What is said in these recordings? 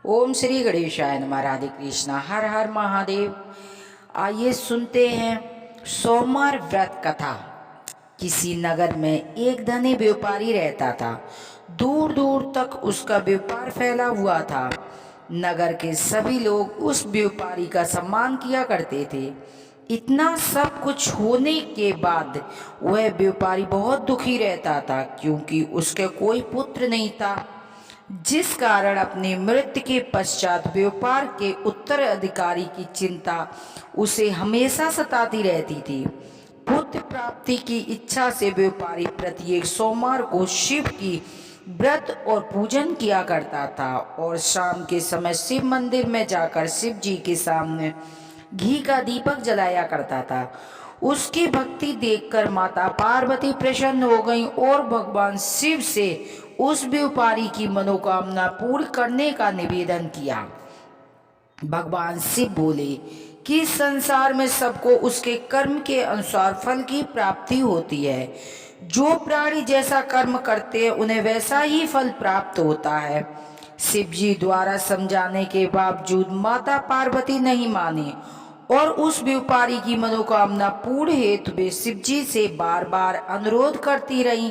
ओम श्री गणेशाय नमः। राधे कृष्णा। हर हर महादेव। आइए सुनते हैं सोमवार व्रत कथा। किसी नगर में एक धनी व्यापारी रहता था। दूर दूर तक उसका व्यापार फैला हुआ था। नगर के सभी लोग उस व्यापारी का सम्मान किया करते थे। इतना सब कुछ होने के बाद वह व्यापारी बहुत दुखी रहता था, क्योंकि उसके कोई पुत्र नहीं था, जिस कारण अपनी मृत्यु के पश्चात व्यापार के उत्तराधिकारी की चिंता उसे हमेशा सताती रहती थी। पुत्र प्राप्ति की इच्छा से व्यापारी प्रत्येक सोमवार को शिव की व्रत और पूजन किया करता था और शाम के समय शिव मंदिर में जाकर शिव जी के सामने घी का दीपक जलाया करता था। उसकी भक्ति देखकर माता पार्वती प्रसन्न हो गईं और भगवान शिव से उस व्यापारी की मनोकामना पूर्ण करने का निवेदन किया। भगवान शिव बोले कि संसार में सबको उसके कर्म के अनुसार फल की प्राप्ति होती है। जो प्राणी जैसा कर्म करते हैं उन्हें वैसा ही फल प्राप्त होता है। शिव जी द्वारा समझाने के बावजूद माता पार्वती नहीं मानी और उस व्यापारी की मनोकामना पूर्ण हेतु वे शिव जी से बार बार अनुरोध करती रहीं।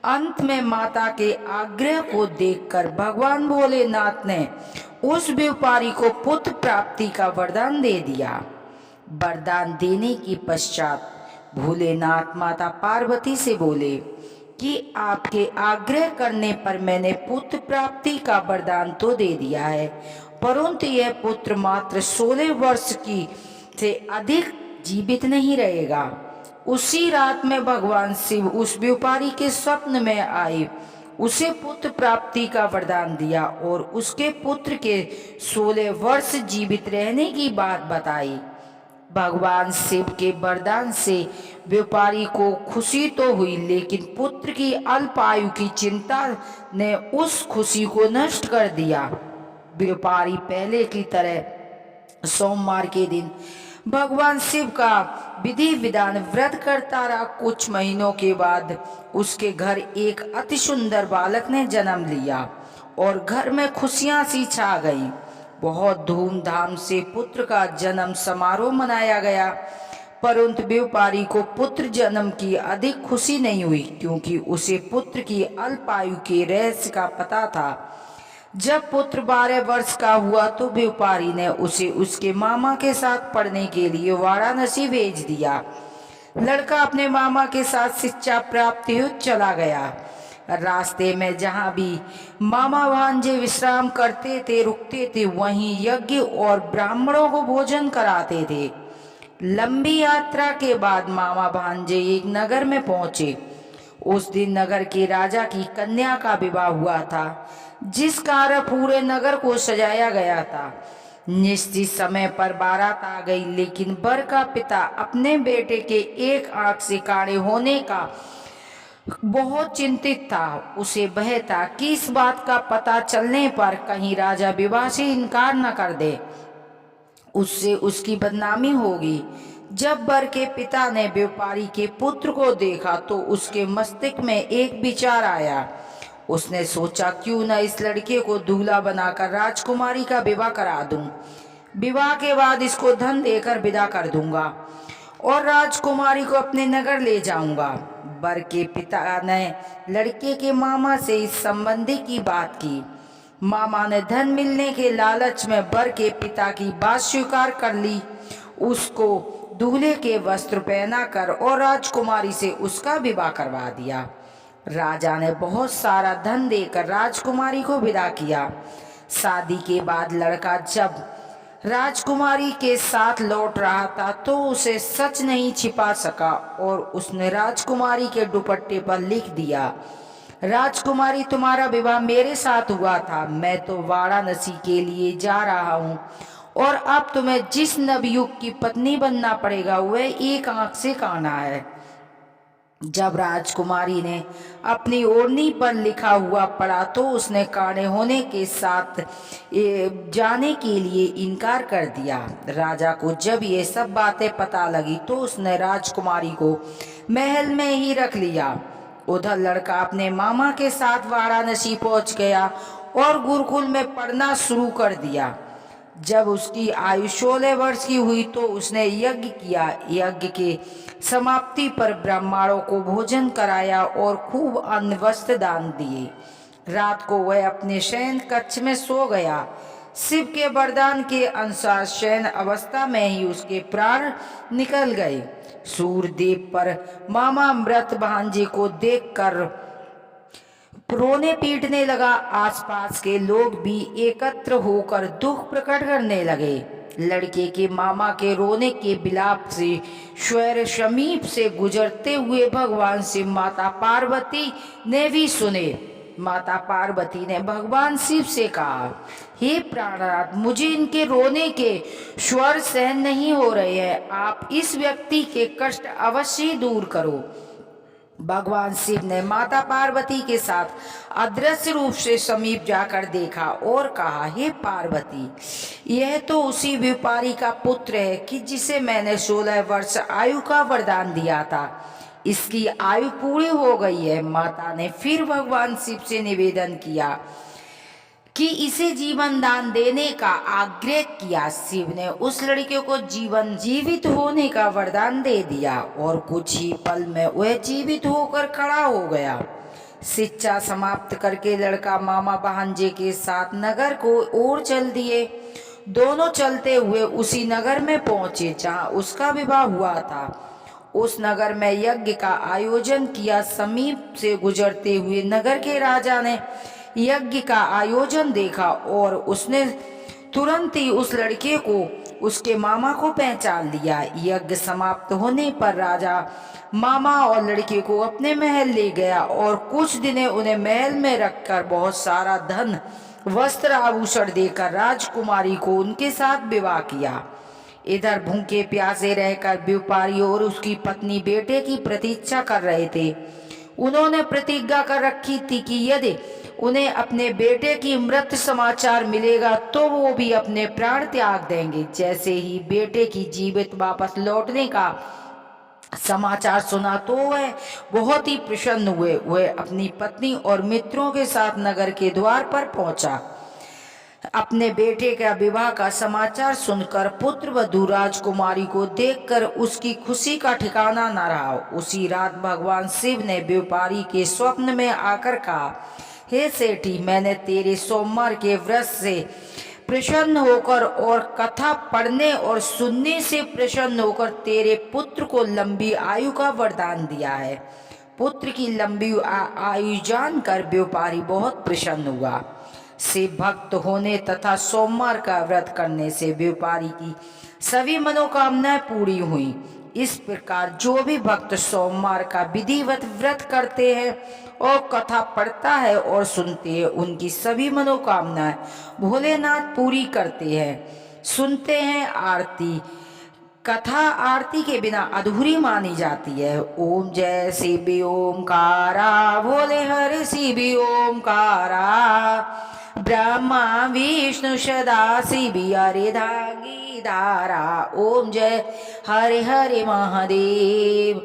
अंत में माता के आग्रह को देखकर भगवान भोलेनाथ ने उस व्यापारी को पुत्र प्राप्ति का वरदान दे दिया। वरदान देने के पश्चात भोलेनाथ माता पार्वती से बोले कि आपके आग्रह करने पर मैंने पुत्र प्राप्ति का वरदान तो दे दिया है, परंतु यह पुत्र मात्र 16 वर्ष की से अधिक जीवित नहीं रहेगा। उसी रात में भगवान शिव उस व्यापारी के स्वप्न में आए, उसे पुत्र प्राप्ति का वरदान दिया और उसके पुत्र के 16 वर्ष जीवित रहने की बात बताई। भगवान शिव के वरदान से व्यापारी को खुशी तो हुई, लेकिन पुत्र की अल्प आयु की चिंता ने उस खुशी को नष्ट कर दिया। व्यापारी पहले की तरह सोमवार के दिन भगवान शिव का विधि विधान व्रत करता रहा। कुछ महीनों के बाद उसके घर एक अति सुंदर बालक ने जन्म लिया और घर में खुशियां सी छा गई। बहुत धूमधाम से पुत्र का जन्म समारोह मनाया गया, परंतु व्यापारी को पुत्र जन्म की अधिक खुशी नहीं हुई, क्योंकि उसे पुत्र की अल्प आयु के रहस्य का पता था। जब पुत्र 12 वर्ष का हुआ तो व्यापारी ने उसे उसके मामा के साथ पढ़ने के लिए वाराणसी भेज दिया। लड़का अपने मामा के साथ शिक्षा प्राप्त हेतु चला गया। रास्ते में जहाँ भी मामा भांजे विश्राम करते थे, रुकते थे, वहीं यज्ञ और ब्राह्मणों को भोजन कराते थे। लंबी यात्रा के बाद मामा भांजे एक नगर में पहुंचे। उस दिन नगर के राजा की कन्या का विवाह हुआ था, जिस कारण पूरे नगर को सजाया गया था। निश्चित समय पर बारात आ गई, लेकिन वर का पिता अपने बेटे के एक आंख से काणे होने का बहुत चिंतित था। उसे भय था कि इस बात का पता चलने पर कहीं राजा विवाह से इनकार न कर दे, उससे उसकी बदनामी होगी। जब वर के पिता ने व्यापारी के पुत्र को देखा तो उसके मस्तिष्क में एक विचार आया। उसने सोचा, क्यों न इस लड़के को दूल्हा बनाकर राजकुमारी का विवाह करा दूं। विवाह के बाद इसको धन देकर विदा कर दूंगा और राजकुमारी को अपने नगर ले जाऊंगा। वर के पिता ने लड़के के मामा से इस संबंधी की बात की। मामा ने धन मिलने के लालच में वर के पिता की बात स्वीकार कर ली। उसको दूल्हे के वस्त्र पहनाकर और राजकुमारी से उसका विवाह करवा दिया। राजा ने बहुत सारा धन देकर राजकुमारी को विदा किया। शादी के बाद लड़का जब राजकुमारी के साथ लौट रहा था तो उसे सच नहीं छिपा सका और उसने राजकुमारी के दुपट्टे पर लिख दिया, राजकुमारी तुम्हारा विवाह मेरे साथ हुआ था। मैं तो वाराणसी के लिए जा रहा हूँ और अब तुम्हें जिस नवयुग की पत्नी बनना पड़ेगा वह एक आंख से काना है। जब राजकुमारी ने अपनी ओढ़नी पर लिखा हुआ पढ़ा तो उसने काणे होने के साथ जाने के लिए इनकार कर दिया। राजा को जब ये सब बातें पता लगी तो उसने राजकुमारी को महल में ही रख लिया। उधर लड़का अपने मामा के साथ वाराणसी पहुंच गया और गुरुकुल में पढ़ना शुरू कर दिया। जब उसकी आयु 16 वर्ष की हुई तो उसने यज्ञ किया। यज्ञ के समाप्ति पर ब्राह्मणों को भोजन कराया और खूब अन्न वस्त्र दान दिए। रात को वह अपने शयन कक्ष में सो गया। शिव के वरदान के अनुसार शयन अवस्था में ही उसके प्राण निकल गए। सूर्यदेव पर मामा मृत भांजे को देखकर रोने पीटने लगा। आसपास के लोग भी एकत्र होकर दुख प्रकट करने लगे। लड़के के मामा के रोने के विलाप से स्वर समीप से गुजरते हुए भगवान शिव माता पार्वती ने भी सुने। माता पार्वती ने भगवान शिव से कहा, हे प्राणनाथ, मुझे इनके रोने के स्वर सहन नहीं हो रहे हैं। आप इस व्यक्ति के कष्ट अवश्य दूर करो। भगवान शिव ने माता पार्वती के साथ अदृश्य रूप से समीप जाकर देखा और कहा, हे पार्वती, यह तो उसी व्यापारी का पुत्र है कि जिसे मैंने 16 वर्ष आयु का वरदान दिया था। इसकी आयु पूरी हो गई है। माता ने फिर भगवान शिव से निवेदन किया कि इसे जीवन दान देने का आग्रह किया। शिव ने उस लड़के को जीवित होने का वरदान दे दिया और कुछ ही पल में वह जीवित होकर खड़ा हो गया। शिक्षा समाप्त करके लड़का मामा भांजे के साथ नगर को ओर चल दिए। दोनों चलते हुए उसी नगर में पहुंचे जहां उसका विवाह हुआ था। उस नगर में यज्ञ का आयोजन किया। समीप से गुजरते हुए नगर के राजा ने यज्ञ का आयोजन देखा और उसने तुरंत ही उस लड़के को उसके मामा को पहचान लिया। यज्ञ समाप्त होने पर राजा मामा और लड़के को अपने महल ले गया और कुछ दिन उन्हें महल में रखकर बहुत सारा धन वस्त्र आभूषण देकर राजकुमारी को उनके साथ विवाह किया। इधर भूखे प्यासे रहकर व्यापारी और उसकी पत्नी बेटे की प्रतीक्षा कर रहे थे। उन्होंने प्रतिज्ञा कर रखी थी कि यदि उन्हें अपने बेटे की मृत्यु समाचार मिलेगा तो वो भी अपने प्राण त्याग देंगे। जैसे ही बेटे की जीवित वापस लौटने का समाचार सुना तो वह बहुत ही प्रसन्न हुए। वह अपनी पत्नी और मित्रों के साथ नगर के द्वार पर पहुंचा। अपने बेटे का विवाह का समाचार सुनकर पुत्र वधू राजकुमारी को देखकर उसकी खुशी का ठिकाना न रहा। उसी रात भगवान शिव ने व्यापारी के स्वप्न में आकर कहा, हे सेठी, मैंने तेरे सोमवार के व्रत से प्रसन्न होकर और कथा पढ़ने और सुनने से प्रसन्न होकर तेरे पुत्र को लंबी आयु का वरदान दिया है। पुत्र की लंबी आयु जानकर व्यापारी बहुत प्रसन्न हुआ। शिव भक्त होने तथा सोमवार का व्रत करने से व्यापारी की सभी मनोकामनाएं पूरी हुई। इस प्रकार जो भी भक्त सोमवार का विधिवत व्रत करते हैं और कथा पढ़ता है और सुनते हैं, उनकी सभी मनोकामनाएं भोलेनाथ पूरी करते हैं। सुनते हैं आरती। कथा आरती के बिना अधूरी मानी जाती है। ओम जय शिव ओमकारा, भोले हरि शिव ओमकारा, ब्रह्मा विष्णु सदा शिव हरि धागी धारा। ओम जय हरे हरे महादेव।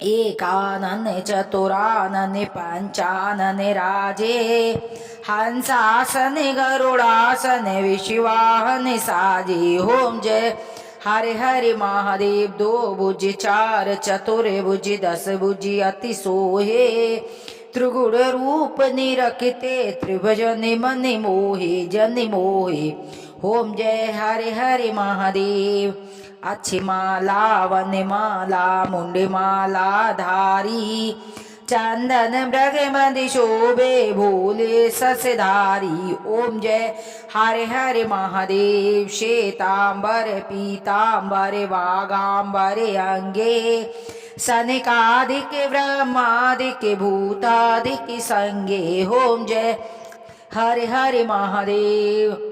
एकानन चतुरानन पंचानन राजे, हंसासन गरुड़ासन विश्वाहन साजे। ओम जय हरे हरे महादेव। दो भुज चार चतुर्भुज दस भुज अति सोहे, त्रिगुण रूप निरखते त्रिभुजन मन मोहे जन मोहे। ओम जय हरे हरे महादेव। अच्छी माला वन माला मुंड माला धारी, चंदन मृग मद शोभे भोले ससधारी। ओम जय हरे हरे महादेव। श्वेतांबर पीतांबर वागांबर अंगे, सनकादिक ब्रह्मादिक भूतादिक संगे। ओम जय हरे हरे महादेव।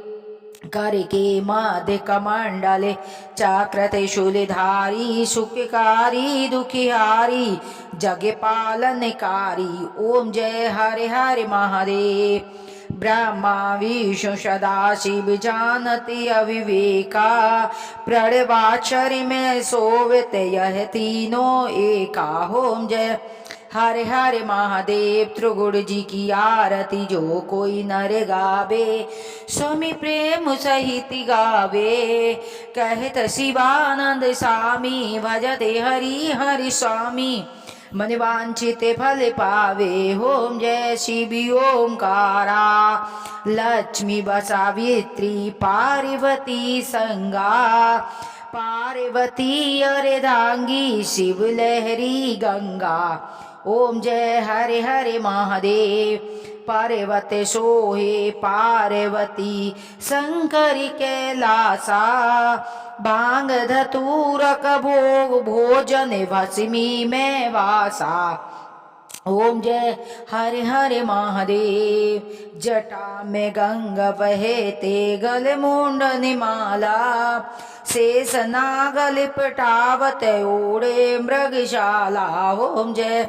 कर के मध्य कमंडले चक्रते शूलधारी, सुखकारी दुखिहारी जग पालनकारी। ओम जय हरे हरे महादेव। ब्रह्मा विष्णु सदा शिव जानती अविवेका, प्रणवाक्षर में सोवत यह तीनों एका। ओम जय हरे हरे महादेव त्रिगुण जी की आरती जो कोई नर गावे, स्वामी प्रेम सहित गावे। कहत शिवानंद स्वामी भजते हरि हरि स्वामी, मन वांछित फल पावे। ओम जय शिव ओंकारा, लक्ष्मी सावित्री पार्वती संगा, पार्वती अर्धांगी शिव लहरी गंगा। ओम जय हरे हरे महादेव, पार्वती सोहे पार्वती शंकरी कैलासा, भांग धतूरक भोग भोजन भस्मी में वासा। ओम जय हरे हरे महादेव, जटा में गंगा बहेते गल मुंडन माला, शेष नाग लिपटावत ओढ़े मृगशाला। ओम जय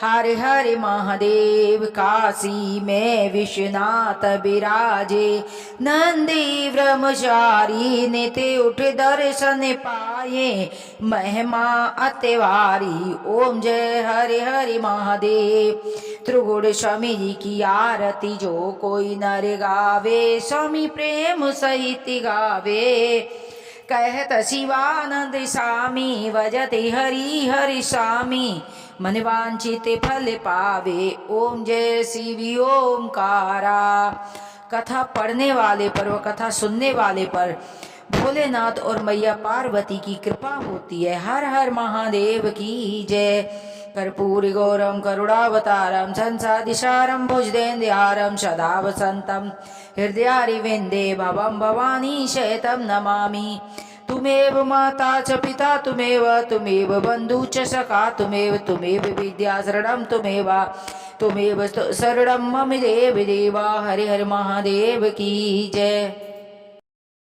हरे हरे महादेव, काशी में विश्वनाथ विराजे, नंदी ब्रह्मचारी नित्य उठ दर्शन पाए, महिमा अतिवारी। ओम जय हरे हरे महादेव, त्रिगुण स्वामी जी की आरती जो कोई नर गावे, स्वामी प्रेम सहित गावे। कहत शिवानंद स्वामी भजते हरि हरि स्वामी, मन वांछित फल पावे। ओम जय शिव ओंकारा। कथा पढ़ने वाले पर व कथा सुनने वाले पर भोलेनाथ और मैया पार्वती की कृपा होती है। हर हर महादेव की जय। कर्पूरी गौरम करुणावतारम संसादिशारम भुजगेन्द्रहारम सदा वसंतम हृदयारिविन्दे भवं भवानी शयतं नमामि। तुमेव माता च पिता तुमेव बन्धु च सखा तुमेव विद्या शरणं तुमेव शरणं मम देव देवा। हरे हर महादेव की जय।